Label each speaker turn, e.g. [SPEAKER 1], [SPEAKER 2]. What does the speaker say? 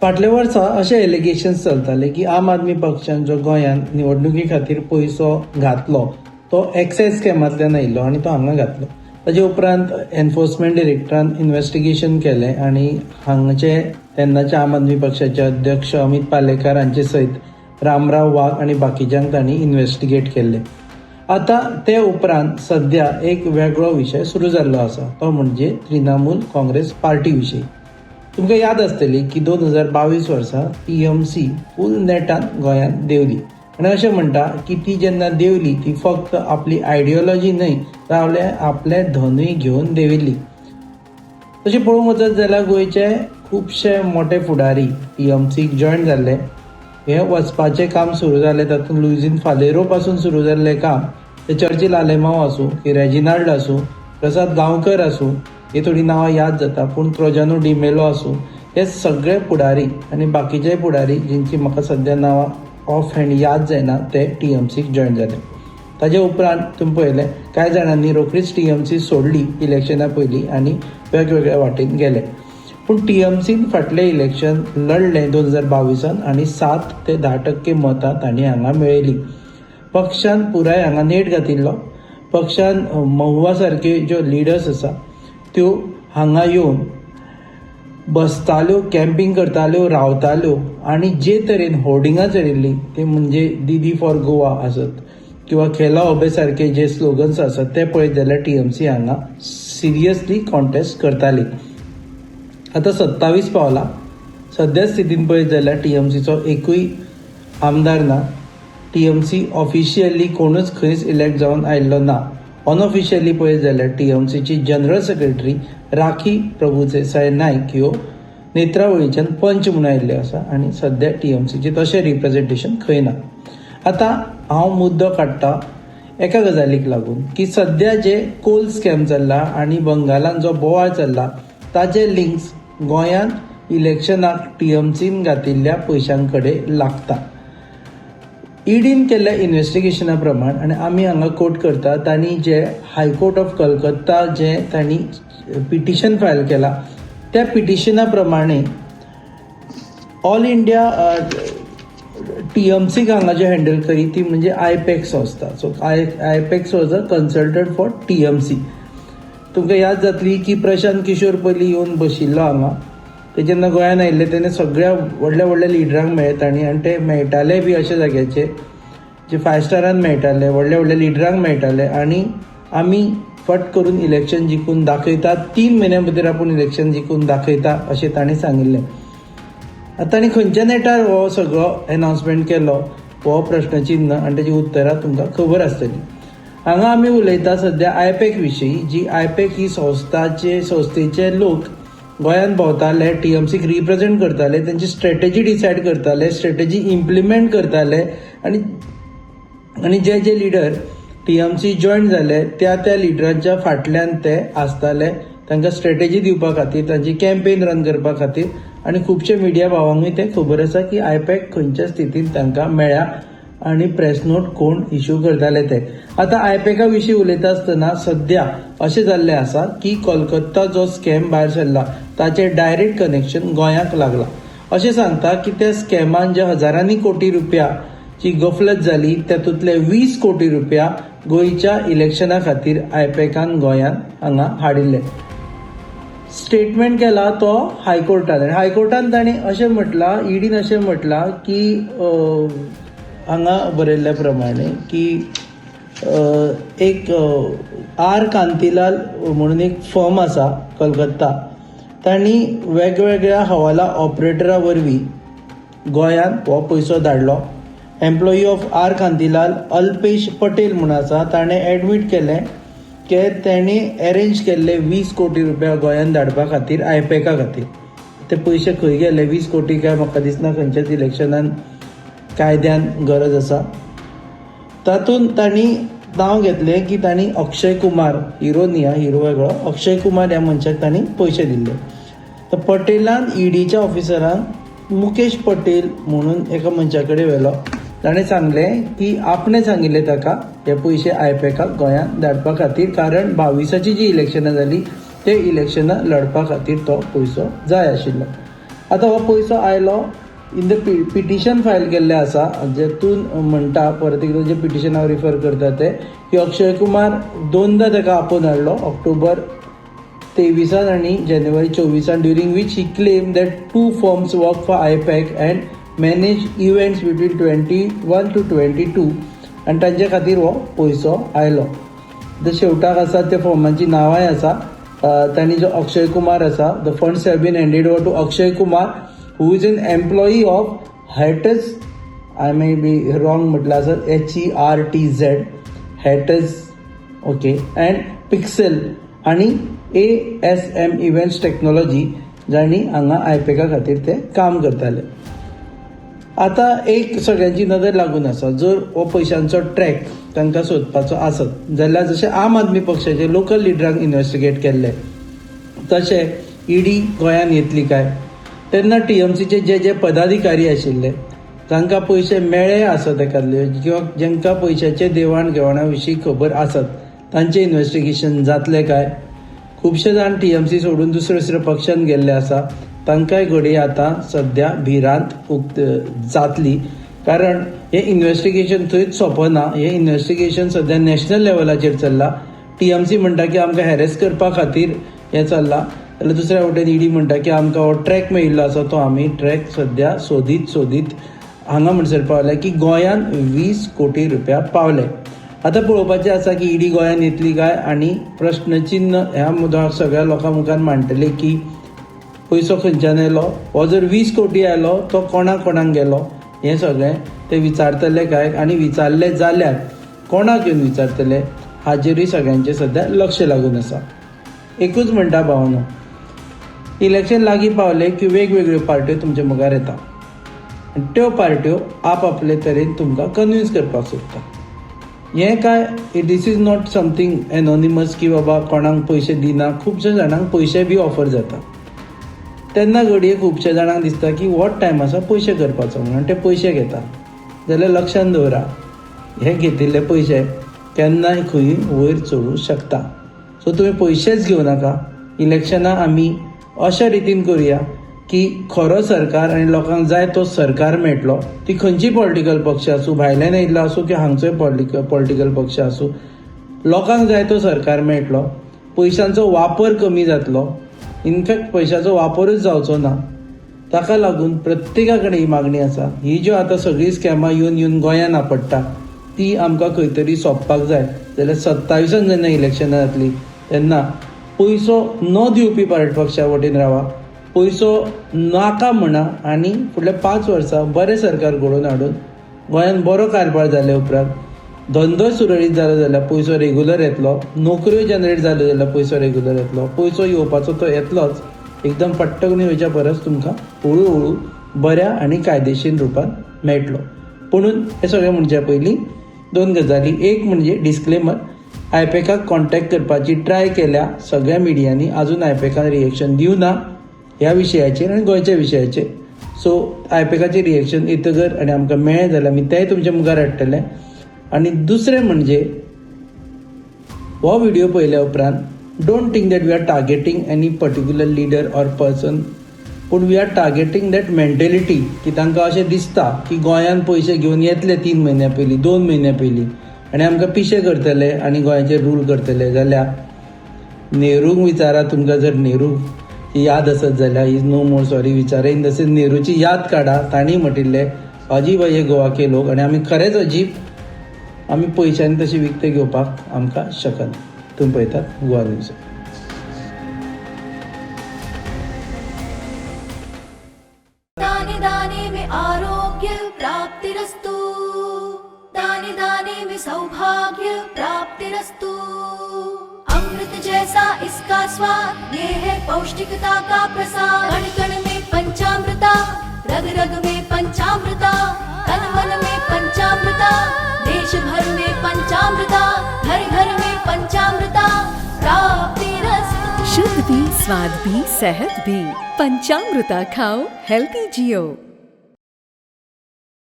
[SPEAKER 1] फाटल्या वर्सा अशे एलिगेशन्स चलताले की आम आदमी पक्षान जो गोंयांत निवडणुकी खातीर पयसो घातलो तो एक्सायज स्कॅमांतल्यान आयिल्लो आनी तो हांगा घातलो. ताजे उपरांत एनफोर्समेंट डिरेक्टरान इन्व्हेस्टिगेशन केलें आनी हांगाचे तेन्नाचे आम आदमी पक्षाचे अध्यक्ष अमित पालेकार हांचे सयत रामराव वाघ आनी बाकीच्यांक तांणी इन्व्हेस्टिगेट केल्ले. आतां ते उपरांत सध्या एक वेगळो विशय सुरू जाल्लो आसा, तो म्हणजे तृणमूल काँग्रेस पार्टी विशीं. तुमकां याद आसतली की 2022 वर्सा TMC फूल नेटान गोंयांत देंवली आनी अशें म्हणटा की ती जेन्ना देंवली ती फक्त आपली आयडियोलॉजी न्हय तर आपले धनूय घेवन देंविल्ली. तशें पळोवंक वचत जाल्यार गोंयचे खुबशे मोठे फुडारी TMCक जॉयन जाल्ले. हे वचपाचें काम सुरू जालें, तातूंत लुईझीन फालेरो पासून सुरू जाल्लें काम ते चर्चिल आलेमांव आसूं की रेजिनाल्ड आसूं, प्रसाद गांवकर आसूं, ही थोडी नांवां याद जाता, पूण ट्रोजानो डिमेलो आसूं, हे सगळे फुडारी आनी बाकीचे फुडारी जिंची म्हाका सद्या नांवां ऑफ हँड याद जायना ते TMCक जॉयन जाले. ताजे उपरांत तुमी पळयलें कांय जाणांनी रोखडीच TMC सोडली इलेक्शना पयलीं आनी वेगवेगळ्या वाटेन गेले. पूण TMCन फाटलें इलेक्शन लढलें 2022 आनी 7 ते 10% मतां तांणी हांगा मेळयली. पक्षान पुराय हांगा नेट घातिल्लो. पक्षान महुआ सारके ज्यो लिडर्स आसा त्यो हांगा येवन बसताल्यो, कॅम्पिंग करताल्यो, रावताल्यो आनी जे तरेन होर्डिंगां चडिल्लीं ते म्हणजे दीदी फॉर गोवा आसत किंवा खेला ओबे सारके जे स्लोगन्स आसात ते पळयत जाल्यार TMC हांगा सिरियसली कॉन्टेस्ट करताली. आतां 27 पावला. सद्या स्थितीन पळयत जाल्यार TMCचो एकूय आमदार ना. TMC ऑफिशियली कोणूच खंयच इलेक्ट जावन आयिल्लो ना. अनऑफिशियली पळयत जाल्यार TMCची जनरल सेक्रेटरी राखी प्रभुदेसाय नायक ह्यो नेत्रावळीच्यान पंच म्हणून आयिल्ल्यो आसा आनी सद्या TMCचे तशें रिप्रेझेंटेशन खंय ना. आतां हांव मुद्दो काडटा एका गजालीक लागून की सद्या जे कोल स्कॅम चल्ला आनी बंगालान जो बोवाळ चल्ला ताचे लिंक्स गोंयांत इलेक्शनाक TMCन घातिल्ल्या पयशां कडेन लागता. ईडीन केल्ल्या इन्व्हेस्टिगेशना प्रमाण आनी आमी हांगा कोट करता तांणी जे हायकोर्ट ऑफ कलकत्ता जे तांणी पिटिशन फायल केला त्या पिटिशना प्रमाणे ऑल इंडिया TMCक हांगा जे हँडल करी ती म्हणजे आयपॅक संस्था. So IPAC was a consultant for TMC. तुमकां याद जातली की प्रशांत किशोर पयलीं येवन बशिल्लो हांगा. ते जेन्ना गोंयांत आयिल्ले तेन्ना सगळ्या व्हडल्या व्हडल्या लिडरांक मेळटाली आनी ते मेळटाले बी अशे जाग्याचे जे 5 स्टारान मेळटाले, व्हडल्या व्हडल्या लिडरांक मेळटाले आनी आमी फट करून इलेक्शन जिखून दाखयता, 3 म्हयन्यां भितर आपूण इलेक्शन जिखून दाखयता अशें तांणी सांगिल्लें. आतां तांणी खंयच्या नेटार हो सगळो अनावन्समेंट केलो हो प्रश्नचिन्ह आनी ताची उतरां तुमकां खबर आसतली. हांगा आमी उलयता सद्या आयपॅक विशीं. जी आयपॅक ही संस्थेचे लोक गोंयांत भोंवताले, TMCक रिप्रेझेंट करताले, तांची स्ट्रॅटेजी डिसायड करताले, स्ट्रॅटेजी इम्प्लिमेंट करताले आनी जे जे लिडर TMC जॉयन जाले त्या लिडरांच्या फाटल्यान ते आसताले तांकां स्ट्रॅटेजी दिवपा खातीर, तांची कॅम्पेन रन करपा खातीर आनी खुबशे मिडिया भावांकूय ते खबर आसा की आयपॅक खंयच्या स्थितीन तांकां मेळ्ळ्या आनी प्रेस नोट कोण इश्यू करताले ते. आतां आयपॅका विशीं उलयता आसतना सद्या अशें जाल्लें आसा की कोलकाता जो स्कॅम भायर सरला ताचें डायरेक्ट कनेक्शन गोंयाक लागलां. अशें सांगता की त्या स्कॅमान जे हजारांनी कोटी रुपयाची गफलत जाली तातूंतले 20 कोटी रुपया गोंयच्या इलेक्शना खातीर आयपॅकान गोंयांत हांगा हाडिल्ले. स्टेटमेंट केला तो हायकोर्टान ताणें अशें म्हटलां, ईडीन अशें म्हटलां की हांगा बरयल्ल्या प्रमाणे की एक आर कांतीलाल म्हणून एक फर्म आसा कलकत्ता, तांणी वेगवेगळ्या हवाला ऑपरेटरा वरवीं गोंयांत हो पयसो धाडलो. Employee of R Kantilal Alpesh Patel म्हणून आसा, ताणें एडमीट केलें की तांणी अरेंज केल्ले 20 कोटी रुपया गोंयांत धाडपा खातीर आयपॅका खातीर. ते पयशे खंय गेले 20 कोटी काय म्हाका दिसना खंयच्याच इलेक्शनान कायद्यान गरज आसा. तातूंत तांणी नांव घेतलें की तांणी अक्षय कुमार, हिरो न्ही, हिरो वेगळो, अक्षय कुमार ह्या मनशाक तांणी पयशे दिल्ले. तर पटेलान ईडीच्या ऑफिसरान मुकेश पटेल म्हणून एका मनशा कडेन व्हेलो. ताणें सांगलें की आपणें सांगिल्लें ताका हे पयशे आयपॅकाक गोंयांत धाडपा खातीर, कारण 22ची जी इलेक्शनां जाली ते इलेक्शनां लडपा खातीर तो पयसो जाय आशिल्लो. आतां हो पयसो आयलो इन द पिटिशन फायल केल्लें आसा, जेतून म्हणटा परत एकदां जे पिटिशन हांव रिफर करता ते की अक्षय कुमार दोनदा ताका आपोवन हाडलो, ऑक्टोबर 23 आनी जानेवारी 24, during which he claim that 2 firms work for IPAC and manage events between 21 to 22 आनी तांचे खातीर हो पयसो आयलो. द शेवटाक आसा त्या फॉर्मांची नांवांय आसा. तांणी जो अक्षय कुमार आसा, the funds have been handed over to Akshay Kumar who is an employee of Hats, I may be wrong म्हटलं आसा, HERTZ Hats, okay, and pixel आनी ASM इव्हेंट्स टेक्नॉलॉजी, जांणी हांगा आयपॅका खातीर ते काम करताले. आतां एक सगळ्यांची नदर लागून आसा, जर हो पयशांचो ट्रॅक तांकां सोदपाचो आसत जाल्यार जशें आम आदमी पक्षाचे लोकल लिडरांक इन्व्हेस्टिगेट केल्ले तशें ED गोंयांत येतली काय, तेन्ना TMCचे जे पदाधिकारी आशिल्ले तांकां पयशे मेळ्ळे आसत एकादले किंवा जांकां पयशांचे देवाण घेवाणा विशीं खबर आसत तांचें इन्व्हेस्टिगेशन जातलें काय. खुबशे जाण TMC सोडून दुसऱ्या पक्षांत गेल्ले आसा, तांकांय घडये आतां सद्या भिरांत जातली, कारण हें इन्व्हेस्टिगेशन थंयच सोंपना. हें इन्व्हेस्टिगेशन सद्या नॅशनल लेवलाचेर चल्लां. TMC म्हणटा की आमकां हॅरेस करपा खातीर हें चल्लां, जाल्यार दुसऱ्या वटेन ED म्हणटा की आमकां हो ट्रॅक मेळिल्लो आसा, तो आमी ट्रॅक सद्या सोदीत हांगा म्हणसर पावले की गोंयांत 20 कोटी रुपया पावले. आतां पळोवपाचें आसा की ED गोंयांत येतली काय, आनी प्रश्नचिन्ह ह्या मुद्द्याक सगळ्या लोकां मुखार मांडटले की पयसो खंयच्यान येयलो, हो जर 20 कोटी आयलो तो कोणाक गेलो, हें सगळें ते विचारतले काय, आनी विचारले जाल्यार कोणाक येवन विचारतले हाजेरूय सगळ्यांचें सद्या लक्ष लागून आसा. एकूच म्हणटा भावनो, इलेक्शन लागीं पावले की वेगवेगळ्यो पार्ट्यो तुमचे मुखार येता आनी त्यो पार्ट्यो आपले तरेन तुमकां कन्विन्स करपाक सोदता. हें काय this is not something anonymous की बाबा कोणाक पयशे दिना. खुबशे जाणांक पयशे बी ऑफर जाता, तेन्ना घडये खुबशे जाणांक दिसता की वॉट टायम आसा पयशे करपाचो म्हणून ते पयशे घेता. जाल्यार लक्षांत दवरा, हे घेतिल्ले पयशे केन्नाय खंय वयर चडूं शकता. सो तुमी पयशेच घेवं नाका. इलेक्शनां आमी अशा रितीन करुया की खरो सरकार आनी लोकांक जाय तो सरकार मेळटलो. ती खंयची पॉलिटिकल पक्ष आसूं, भायल्यान येयल्लो आसूं की हांगचोय पॉलिटिकल पक्ष आसूं, लोकांक जाय तो सरकार मेळटलो. पयशांचो वापर कमी जातलो, इनफॅक्ट पयशांचो वापरूच जावचो ना. ताका लागून प्रत्येका कडेन ही मागणी आसा. ही ज्यो आतां सगळीं स्कॅमां येवन गोंयांत आपडटा ती आमकां खंय तरी सोंपपाक जाय. जाल्यार 27 जेन्ना इलेक्शनां जातली तेन्ना पयसो न दिवपी पक्षा वटेन रावा, पयसो नाका म्हणा, आनी फुडल्या 5 वर्सां बरें सरकार घडोवन हाडून गोंयांत बरो कारभार जाले उपरांत धंदो सुरळीत जालो जाल्यार पयसो रेगुलर येतलो, नोकऱ्यो जनरेट जाल्यो जाल्यार पयसो रेगुलर येतलो. पयसो येवपाचो तो येतलोच, एकदम पट्टकन येवच्या परस तुमकां हळू हळू बऱ्या आनी कायदेशीर रुपान मेळटलो. पुणून हे सगळें म्हणचे पयलीं 2 गजाली. एक म्हणजे डिस्क्लेमर, आयपॅकाक कॉन्टॅक्ट करपाची ट्राय केल्या सगळ्या मिडियांनी आजून आयपॅकान रिएक्शन दिवना ह्या विशयाचेर आनी गोंयच्या विशयाचेर. सो आयपॅकाचें रिएक्शन येतगर आनी आमकां मेळ्ळें जाल्यार आमी तेंय तुमच्या मुखार हाडटले. आनी दुसरें म्हणजे हो व्हिडिओ पळयल्या उपरांत don't think that we are targeting any particular leader or person, पूण we are targeting that mentality की तांकां अशें दिसता की गोंयांत पयशे घेवन येतले 3 म्हयन्या पयलीं, 2 म्हयन्या पयलीं, आनी आमकां पिशे करतले आनी गोंयाचेर रूल करतले. जाल्यार नेहरूंक विचारा, तुमकां जर नेहरू याद आसत जाल्यार इज नो मोर सॉरी विचारा. इन द सेन्स नेहरूची याद काडा, तांणी म्हटिल्ले अजीब आहे गोवा के लोक, आनी आमी खरेंच अजीब, आमी पयशांनी तशी विकते घेवपाक आमकां शकना. तुमी पळयतात गोवा न्यूज.
[SPEAKER 2] दाने दाने में आरोग्य प्राप्तिरस्तु, दाने दाने में सौभाग्य प्राप्तिरस्तु. अमृत जैसा इसका स्वाद, ये है पौष्टिकता का प्रसाद. कण कण में पंचामृता, रग रग में पंचामृता, तन मन में पंचामृता, देश भर में पंचामृता, घर घर में पंचामृता प्राप्तिरस्तु.
[SPEAKER 3] शुद्ध भी, स्वाद भी, सेहत भी. पंचामृता खाओ, हेल्दी जियो.